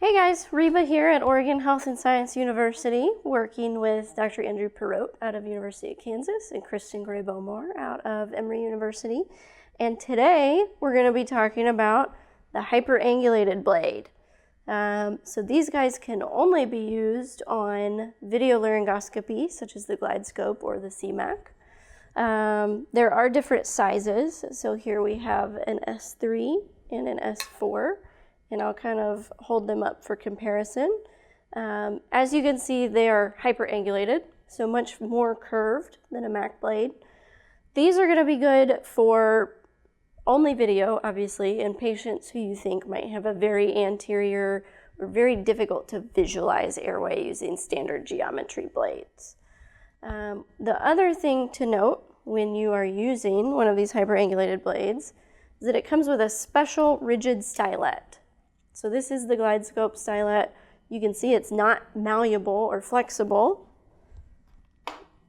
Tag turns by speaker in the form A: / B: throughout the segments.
A: Hey guys, Reba here at Oregon Health and Science University, working with Dr. Andrew Perrotte out of University of Kansas and Kristen Gray-Bowmore out of Emory University. And today we're going to be talking about the hyperangulated blade. So these guys can only be used on video laryngoscopy, such as the GlideScope or the CMAC. There are different sizes. So here we have an S3 and an S4. And I'll kind of hold them up for comparison. As you can see, they are hyperangulated, so much more curved than a Mac blade. These are going to be good for only video, obviously, in patients who you think might have a very anterior or very difficult to visualize airway using standard geometry blades. The other thing to note when you are using one of these hyperangulated blades is that it comes with a special rigid stylet. So this is the GlideScope stylet. You can see it's not malleable or flexible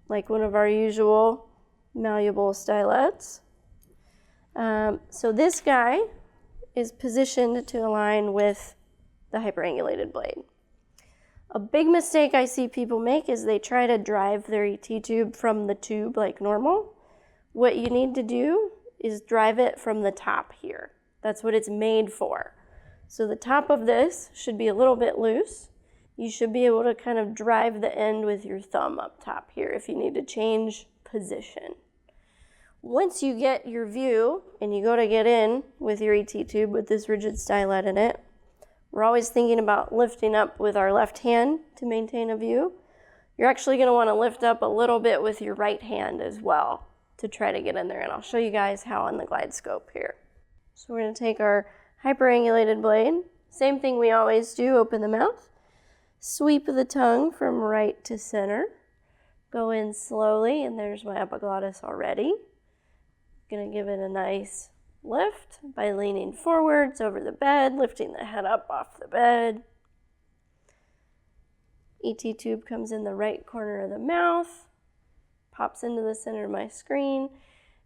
A: like one of our usual malleable stylets. So this guy is positioned to align with the hyperangulated blade. A big mistake I see people make is they try to drive their ET tube from the tube like normal. What you need to do is drive it from the top here. That's what it's made for. So the top of this should be a little bit loose. You should be able to kind of drive the end with your thumb up top here if you need to change position. Once you get your view and you go to get in with your ET tube with this rigid stylet in it, we're always thinking about lifting up with our left hand to maintain a view. You're actually going to want to lift up a little bit with your right hand as well to try to get in there. And I'll show you guys how on the GlideScope here. So we're going to take our hyperangulated blade, same thing we always do, open the mouth, sweep the tongue from right to center, go in slowly, and there's my epiglottis already. Gonna give it a nice lift by leaning forwards over the bed, lifting the head up off the bed. ET tube comes in the right corner of the mouth, pops into the center of my screen,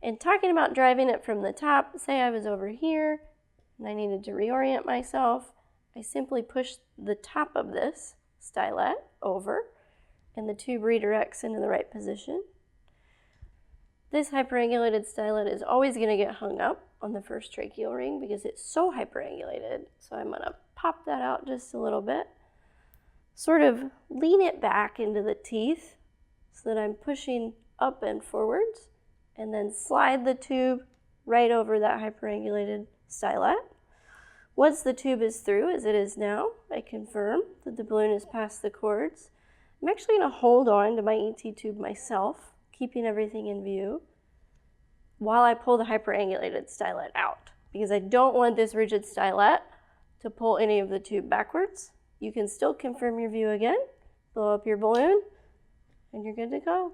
A: and talking about driving it from the top, say I was over here, and I needed to reorient myself, I simply push the top of this stylet over and the tube redirects into the right position. This hyperangulated stylet is always going to get hung up on the first tracheal ring because it's so hyperangulated. So I'm going to pop that out just a little bit, sort of lean it back into the teeth so that I'm pushing up and forwards, and then slide the tube right over that hyperangulated stylet. Once the tube is through, as it is now, I confirm that the balloon is past the cords. I'm actually going to hold on to my ET tube myself, keeping everything in view, while I pull the hyperangulated stylet out, because I don't want this rigid stylet to pull any of the tube backwards. You can still confirm your view again, blow up your balloon, and you're good to go.